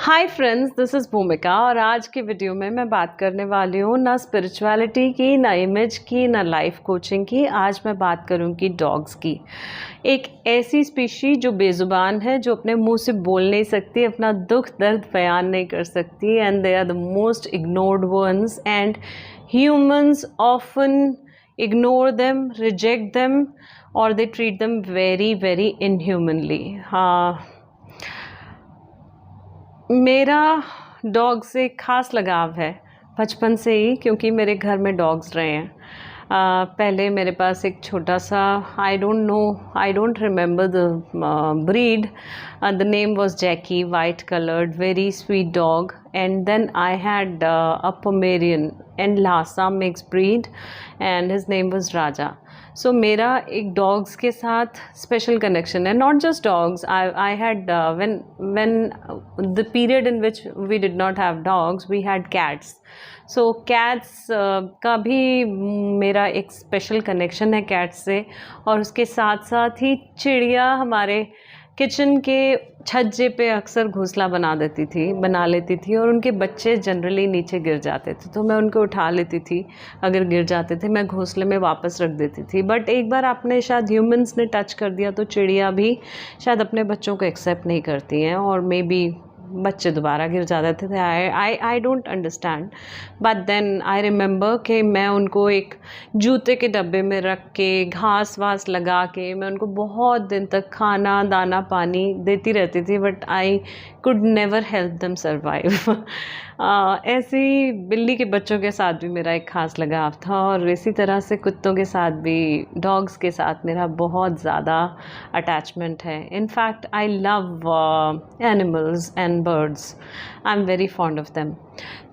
Hi friends, this is भूमिका और आज की वीडियो में मैं बात करने वाली हूँ ना स्पिरिचुअलिटी की, ना इमेज की, ना लाइफ कोचिंग की। आज मैं बात करूँगी डॉग्स की। एक ऐसी स्पीशी जो बेज़ुबान है, जो अपने मुंह से बोल नहीं सकती, अपना दुख दर्द बयान नहीं कर सकती, and they are the most ignored ones and humans often ignore them, reject them, और they treat them very very inhumanly. हाँ, मेरा डॉग से ख़ास लगाव है बचपन से ही, क्योंकि मेरे घर में डॉग्स रहे हैं। पहले मेरे पास एक छोटा सा, I don't remember the breed, the name was Jacky, white coloured, very sweet dog, and then I had a Pomeranian and Lhasa mix breed, and his name was Raja. So मेरा एक डॉग्स के साथ स्पेशल कनेक्शन है। Not just dogs, I had when the period in which we did not have dogs, we had cats. So cats का भी मेरा एक special connection है कैट्स से। और उसके साथ साथ ही चिड़िया हमारे किचन के छज्जे पे अक्सर घोंसला बना लेती थी, और उनके बच्चे जनरली नीचे गिर जाते थे, तो मैं उनको उठा लेती थी। अगर गिर जाते थे मैं घोंसले में वापस रख देती थी। बट एक बार आपने शायद ह्यूमंस ने टच कर दिया तो चिड़िया भी शायद अपने बच्चों को एक्सेप्ट नहीं करती हैं, और मे बी बच्चे दोबारा गिर जाते थे। I don't understand, but then I remember कि मैं उनको एक जूते के डब्बे में रख के, घास वास लगा के, मैं उनको बहुत दिन तक खाना दाना पानी देती रहती थी, but I could never help them survive. ऐसे ही बिल्ली के बच्चों के साथ भी मेरा एक ख़ास लगाव था, और इसी तरह से कुत्तों के साथ भी, डॉग्स के साथ मेरा बहुत ज़्यादा अटैचमेंट है। In fact I love animals and birds, I am very fond of them.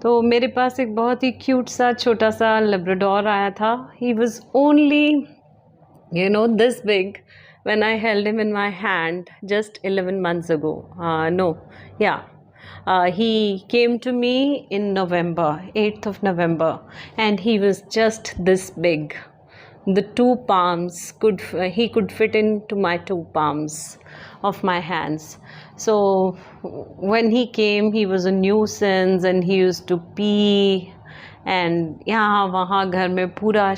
तो मेरे पास एक बहुत ही क्यूट सा छोटा सा लेब्राडोर आया था। He was only this big when I held him in my hand just 11 months ago. No, yeah. He came to me in November, 8th of November, and he was just this big. The two palms he could fit into my two palms of my hands. So when he came, he was a nuisance, and he used to pee, and यहाँ वहाँ घर में पूरा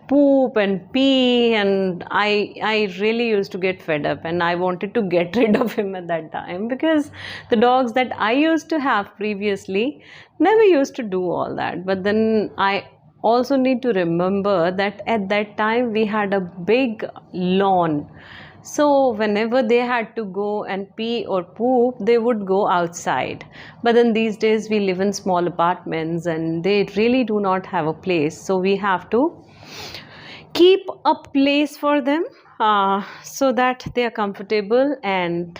poop and pee, and I really used to get fed up, and I wanted to get rid of him at that time, because the dogs that I used to have previously never used to do all that. But then I also need to remember that at that time we had a big lawn. So whenever they had to go and pee or poop, they would go outside. But then these days we live in small apartments, and they really do not have a place. So we have to keep a place for them, so that they are comfortable, and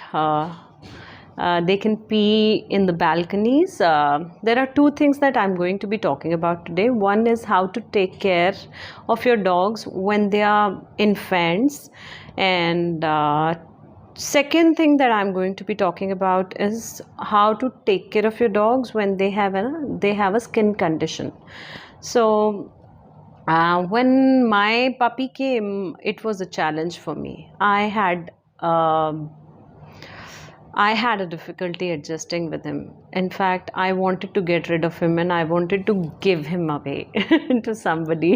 they can pee in the balconies. There are two things that I'm going to be talking about today. One is how to take care of your dogs when they are infants, and second thing that I'm going to be talking about is how to take care of your dogs when they have a skin condition. So when my puppy came, it was a challenge for me. I had a difficulty adjusting with him. In fact, I wanted to get rid of him, and I wanted to give him away to somebody.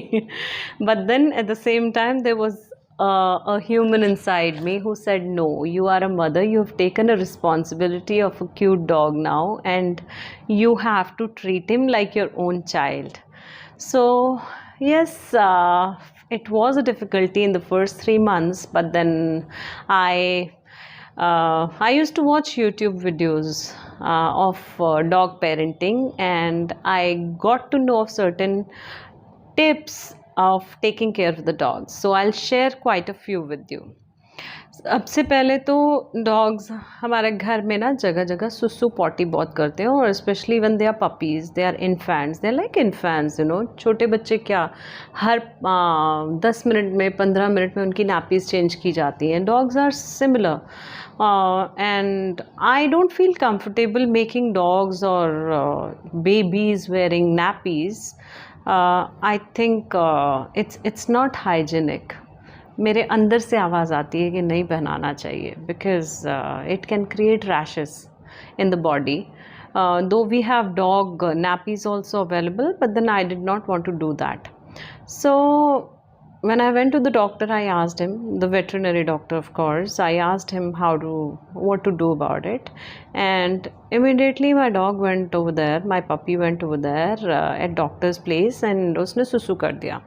But then at the same time, there was a human inside me who said, no, you are a mother, you have taken a responsibility of a cute dog now, and you have to treat him like your own child. So yes, it was a difficulty in the first 3 months, but then I used to watch YouTube videos of dog parenting, and I got to know of certain tips of taking care of the dogs. So I'll share quite a few with you. सबसे पहले तो dogs हमारे घर में ना जगह जगह सुसु पॉटी बहुत करते हैं, और specially one they are puppies, they are infants, they are like infants, छोटे बच्चे क्या हर 10 मिनट में 15 मिनट में उनकी नैपीज़ चेंज की जाती हैं. Dogs are similar, and I don't feel comfortable making dogs or babies wearing nappies. I think it's not hygienic. मेरे अंदर से आवाज़ आती है कि नहीं पहनाना चाहिए, because it can create rashes. in the body. Though we have dog nappies also available, but then I did not want to do that. So when I went to the doctor, I asked him, the veterinary doctor, of course, I asked him what to do about it. And immediately my dog went over there, my puppy went over there at doctor's place, and उसने सुसु कर दिया.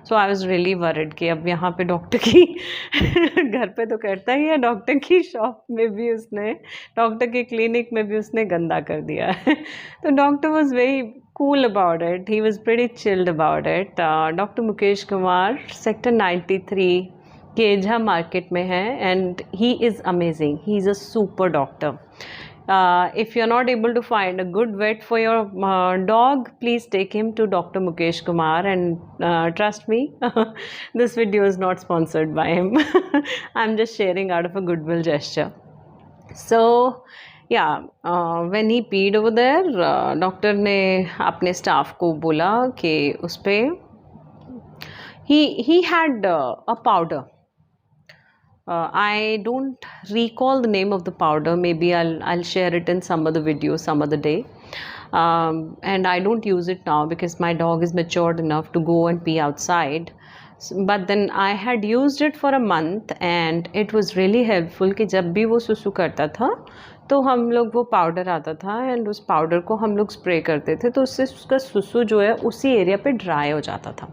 सो I was really worried कि अब यहाँ पे doctor की घर पे तो करता ही है, डॉक्टर की शॉप में भी उसने, डॉक्टर के क्लिनिक में भी उसने गंदा कर दिया है. तो doctor was very cool about it, he was very chilled about it. Doctor Mukesh Kumar, sector 93 केझा मार्केट में है, and he is amazing, he is a super doctor. If you're not able to find a good vet for your dog, please take him to Dr. Mukesh Kumar, and trust me, this video is not sponsored by him. I'm just sharing out of a goodwill gesture. So yeah, when he peed over there, doctor ने अपने staff को बोला कि उस पर he had a powder. I don't recall the name of the powder. Maybe I'll share it in some other video some other day. And I don't use it now because my dog is matured enough to go and pee outside. But then I had used it for a month and it was really helpful कि जब भी वो सुसु करता था तो हम लोग, वो पाउडर आता था एंड उस पाउडर को हम लोग स्प्रे करते थे, तो उससे उसका सुसु जो है उसी एरिया पे ड्राई हो जाता था.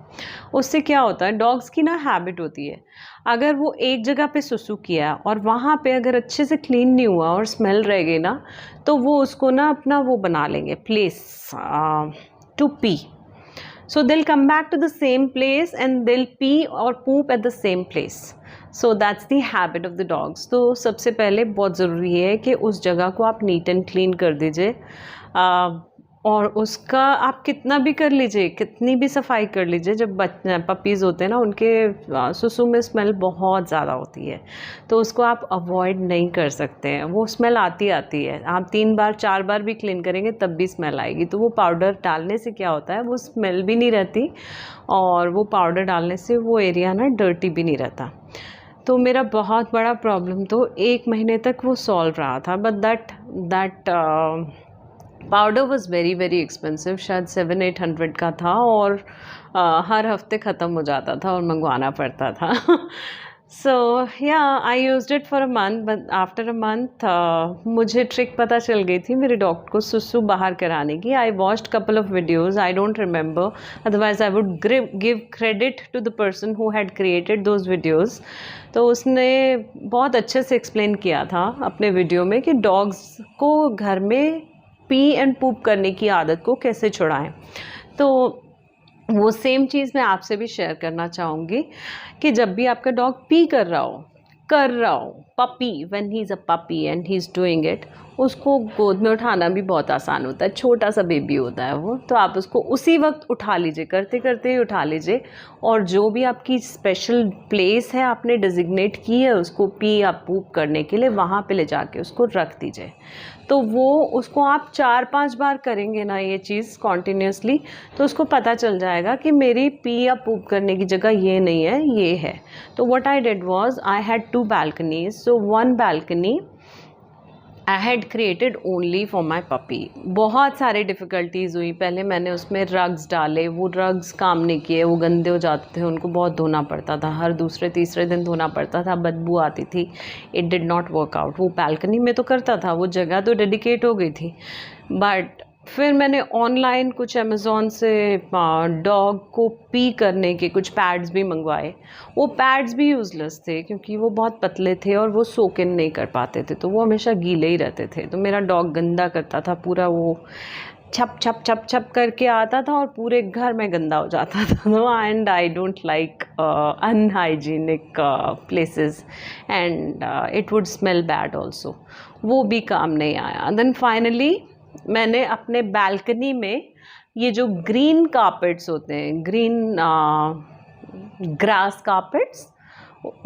उससे क्या होता है, डॉग्स की ना हैबिट होती है, अगर वो एक जगह पे सुसु किया और वहाँ पे अगर अच्छे से क्लीन नहीं हुआ और स्मेल रह गई ना, तो वो उसको ना अपना वो बना लेंगे place to pee. So they'll come back to the same place and they'll pee or poop at the same place. So that's the habit of the dogs. तो सबसे पहले बहुत ज़रूरी है कि उस जगह को आप नीट एंड क्लीन कर दीजिए, और उसका आप कितना भी कर लीजिए, कितनी भी सफाई कर लीजिए, जब पपीज़ होते हैं ना, उनके सुसु में स्मेल बहुत ज़्यादा होती है, तो उसको आप अवॉइड नहीं कर सकते हैं. वो स्मेल आती है, आप 3 बार 4 बार भी क्लीन करेंगे तब भी स्मेल आएगी. तो वो पाउडर डालने से क्या होता है, वो स्मेल भी नहीं रहती, और वो पाउडर डालने से वो एरिया ना डर्टी भी नहीं रहता. तो मेरा बहुत बड़ा प्रॉब्लम तो 1 महीने तक वो सॉल्व रहा था, but that powder was very very expensive, शायद 700-800 का था, और हर हफ्ते ख़त्म हो जाता था और मंगवाना पड़ता था. सो या I used it for a month, but after a month मुझे ट्रिक पता चल गई थी मेरे डॉग को सुसु बाहर कराने की. I watched couple of videos, I don't remember, otherwise I would give credit to the person who had created those videos. तो उसने बहुत अच्छे से एक्सप्लेन किया था अपने वीडियो में कि डॉग्स को घर में पी एंड पूप करने की आदत को कैसे छुड़ाएं. तो वो सेम चीज़ मैं आपसे भी शेयर करना चाहूँगी कि जब भी आपका डॉग पी कर रहा हो, puppy, when he is a puppy and he is doing it, उसको गोद में उठाना भी बहुत आसान होता है, छोटा सा बेबी होता है वो, तो आप उसको उसी वक्त उठा लीजिए, करते करते ही उठा लीजिए, और जो भी आपकी स्पेशल प्लेस है आपने डिजिग्नेट की है उसको पी या पूप करने के लिए, वहाँ पे ले जाके उसको रख दीजिए. तो वो उसको आप 4-5 बार करेंगे ना ये चीज़ कॉन्टीन्यूसली, तो उसको पता चल जाएगा कि मेरी पी या पूप करने की जगह ये नहीं है, ये है. तो what I did was, I had 2 balconies. So 1 balcony I had created only for my puppy. बहुत सारे डिफ़िकल्टीज़ हुई. पहले मैंने उसमें रग्स डाले, वो रग्स काम नहीं किए, वो गंदे हो जाते थे, उनको बहुत धोना पड़ता था, हर दूसरे तीसरे दिन धोना पड़ता था, बदबू आती थी. It did not work out. वो बालकनी में तो करता था, वो जगह तो डेडिकेट हो गई थी, बट फिर मैंने ऑनलाइन कुछ अमेज़ॉन से डॉग को पी करने के कुछ पैड्स भी मंगवाए. वो पैड्स भी यूज़लेस थे क्योंकि वो बहुत पतले थे और वो सोक इन नहीं कर पाते थे, तो वो हमेशा गीले ही रहते थे. तो मेरा डॉग गंदा करता था पूरा, वो छप छप छप छप करके आता था और पूरे घर में गंदा हो जाता था. And I don't like unhygienic places and it would smell bad also. वो भी काम नहीं आया. देन फाइनली मैंने अपने बालकनी में ये जो ग्रीन कार्पेट्स होते हैं, ग्रीन ग्रास कार्पेट्स,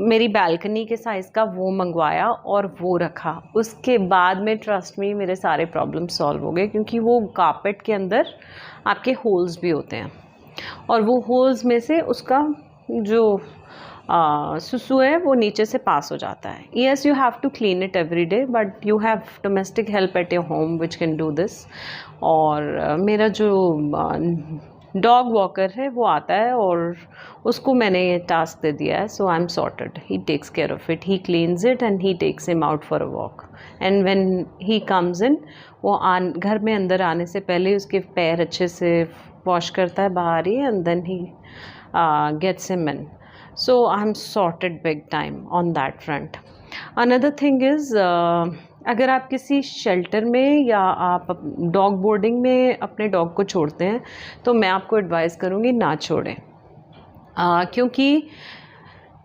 मेरी बालकनी के साइज़ का वो मंगवाया और वो रखा. उसके बाद में ट्रस्ट मी मेरे सारे प्रॉब्लम सॉल्व हो गए, क्योंकि वो कार्पेट के अंदर आपके होल्स भी होते हैं, और वो होल्स में से उसका जो सुसु है वो नीचे से पास हो जाता है. Yes, you have to clean it every day, but you have domestic help at your home which can do this. और मेरा जो डॉग वॉकर है वो आता है और उसको मैंने ये टास्क दे दिया है. So I am sorted. He takes care of it, he cleans it and he takes him out for a walk. And when he comes in, वो घर में अंदर आने से पहले उसके पैर अच्छे से वॉश करता है बाहर ही, and then he gets him in. So I am sorted big time on that front. Another thing is, अगर आप किसी शेल्टर में या आप डॉग बोर्डिंग में अपने डॉग को छोड़ते हैं तो मैं आपको एडवाइस करूँगी ना छोड़ें. क्योंकि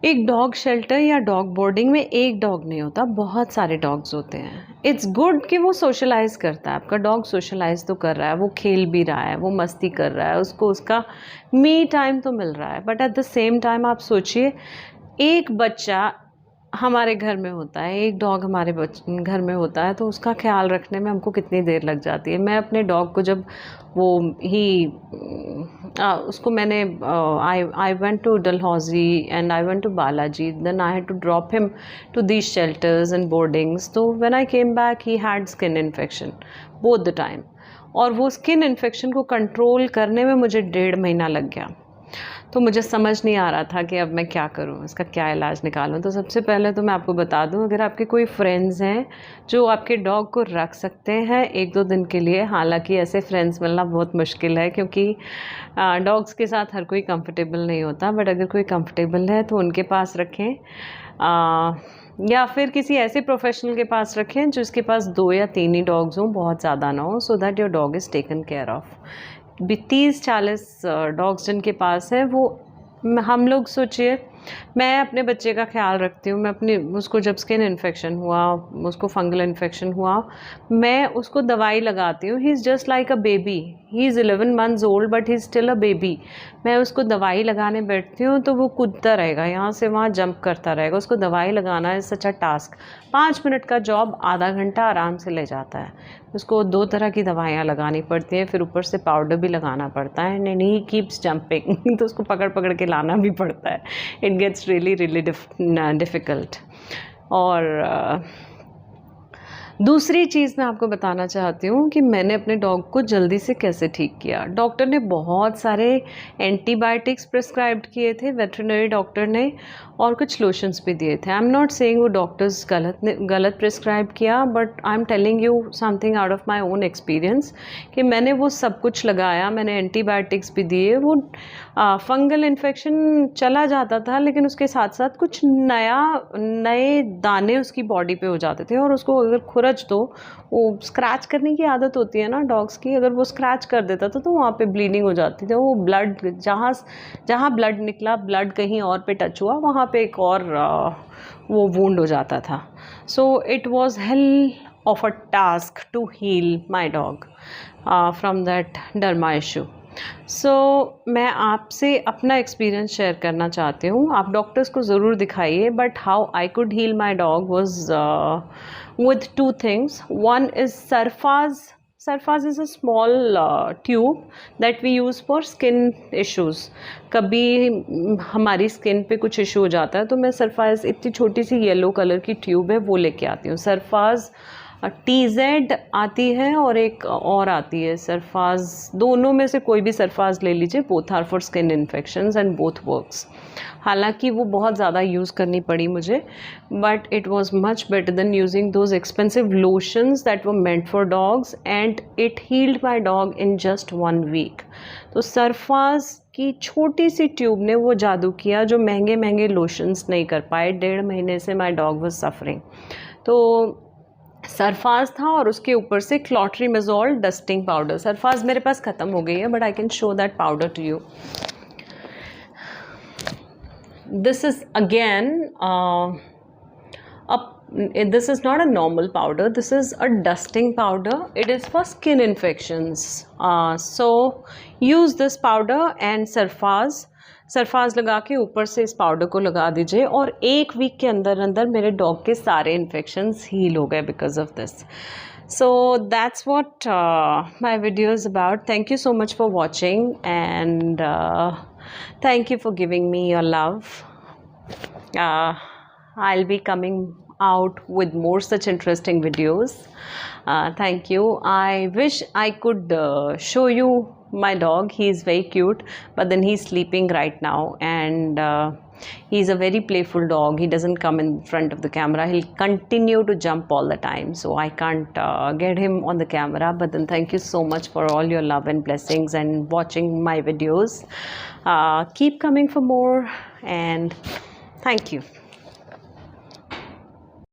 एक डॉग शेल्टर या डॉग बोर्डिंग में एक डॉग नहीं होता, बहुत सारे डॉग्स होते हैं. इट्स गुड कि वो सोशलाइज़ करता है. आपका डॉग सोशलाइज़ तो कर रहा है, वो खेल भी रहा है, वो मस्ती कर रहा है, उसको उसका मी टाइम तो मिल रहा है. But at the same time आप सोचिए, एक बच्चा हमारे घर में होता है, एक डॉग हमारे घर में होता है, तो उसका ख्याल रखने में हमको कितनी देर लग जाती है. मैं अपने डॉग को जब वो उसको मैंने I went to Dalhousie and I went to Balaji, then I had to drop him to these shelters and boardings. तो when I came back he had skin infection both the time. और वो स्किन इन्फेक्शन को control करने में मुझे 1.5 महीना लग गया. तो मुझे समझ नहीं आ रहा था कि अब मैं क्या करूं, इसका क्या इलाज निकालूं. तो सबसे पहले तो मैं आपको बता दूं, अगर आपके कोई फ्रेंड्स हैं जो आपके डॉग को रख सकते हैं 1-2 दिन के लिए, हालांकि ऐसे फ्रेंड्स मिलना बहुत मुश्किल है क्योंकि डॉग्स के साथ हर कोई कंफर्टेबल नहीं होता, बट अगर कोई कंफर्टेबल है तो उनके पास रखें, या फिर किसी ऐसे प्रोफेशनल के पास रखें जिसके पास 2 या 3 ही डॉग्स हों, बहुत ज़्यादा ना हो, so that your dog is taken care of. 30-40 dogs जिनके पास है, वो हम लोग सोचिए, मैं अपने बच्चे का ख्याल रखती हूँ. मैं उसको जब स्किन इन्फेक्शन हुआ, उसको फंगल इन्फेक्शन हुआ, मैं उसको दवाई लगाती हूँ. He is just like a baby. He is 11 months old but he is still a baby. मैं उसको दवाई लगाने बैठती हूँ तो वो कूदता रहेगा, यहाँ से वहाँ जंप करता रहेगा. उसको दवाई लगाना is such a task. 5 minute का जॉब आधा घंटा आराम से ले जाता है. उसको 2 तरह की दवाइयाँ लगानी पड़ती हैं, फिर ऊपर से पाउडर भी लगाना पड़ता है. एंड ही कीप्स जंपिंग तो उसको पकड़ पकड़ के लाना भी पड़ता है. It gets really difficult. और दूसरी चीज़ मैं आपको बताना चाहती हूँ कि मैंने अपने डॉग को जल्दी से कैसे ठीक किया. डॉक्टर ने बहुत सारे एंटीबायोटिक्स प्रिस्क्राइब किए थे, वेटरनरी डॉक्टर ने, और कुछ लोशंस भी दिए थे. आई एम नॉट सेइंग वो डॉक्टर्स गलत प्रिस्क्राइब किया, but I am telling you something out of my own experience कि मैंने वो सब कुछ लगाया. मैंने एंटीबायोटिक्स भी दिए. वो फंगल इन्फेक्शन चला जाता था, लेकिन उसके साथ साथ कुछ नए दाने उसकी बॉडी पे हो जाते थे. और उसको अगर खुरच दो, वो स्क्रैच करने की आदत होती है ना डॉग्स की, अगर वो स्क्रैच कर देता था तो वहाँ पे ब्लीडिंग हो जाती थी. वो ब्लड जहाँ ब्लड निकला, ब्लड कहीं और पे टच हुआ, वहाँ पे एक और वो वुंड हो जाता था. So it was hell of a task to heal my dog from that derma issue. So मैं आपसे अपना एक्सपीरियंस शेयर करना चाहती हूँ. आप डॉक्टर्स को ज़रूर दिखाइए, but how I could heal my dog was with 2 things. One is Surfaz. Surfaz is a small tube that we use for skin issues. कभी हमारी स्किन पे कुछ इशू हो जाता है तो मैं सरफाज, इतनी छोटी सी येलो कलर की ट्यूब है, वो लेके आती हूँ. सरफाज TZ आती है और एक और आती है सरफाज. दोनों में से कोई भी सरफाज ले लीजिए. Both are for skin infections and both works. हालांकि वो बहुत ज़्यादा यूज़ करनी पड़ी मुझे, but it was much better than using those expensive lotions that were meant for dogs, and it healed my dog in just 1 week. तो सरफाज की छोटी सी ट्यूब ने वो जादू किया जो महंगे महंगे लोशंस नहीं कर पाए. 1.5 महीने से माई डॉग वॉज सफरिंग. तो सरफाज था और उसके ऊपर से क्लॉट्रीमेज़ोल डस्टिंग पाउडर. सरफाज मेरे पास ख़त्म हो गई है, but I can show that powder to you. This is again this is not a normal powder. This is a dusting powder. It is for skin infections. So use this powder and सरफाज लगा के ऊपर से इस powder को लगा दीजिए, और 1 week के अंदर अंदर मेरे डॉग के सारे इन्फेक्शंस हील हो गए because of this. So that's what my video is about. Thank you so much for watching, and thank you for giving me your love. I'll be coming out with more such interesting videos. Thank you. I wish I could show you my dog. He's very cute, but then he's sleeping right now, and he's a very playful dog. He doesn't come in front of the camera. He'll continue to jump all the time, so I can't get him on the camera. But then thank you so much for all your love and blessings and watching my videos. Keep coming for more, and thank you.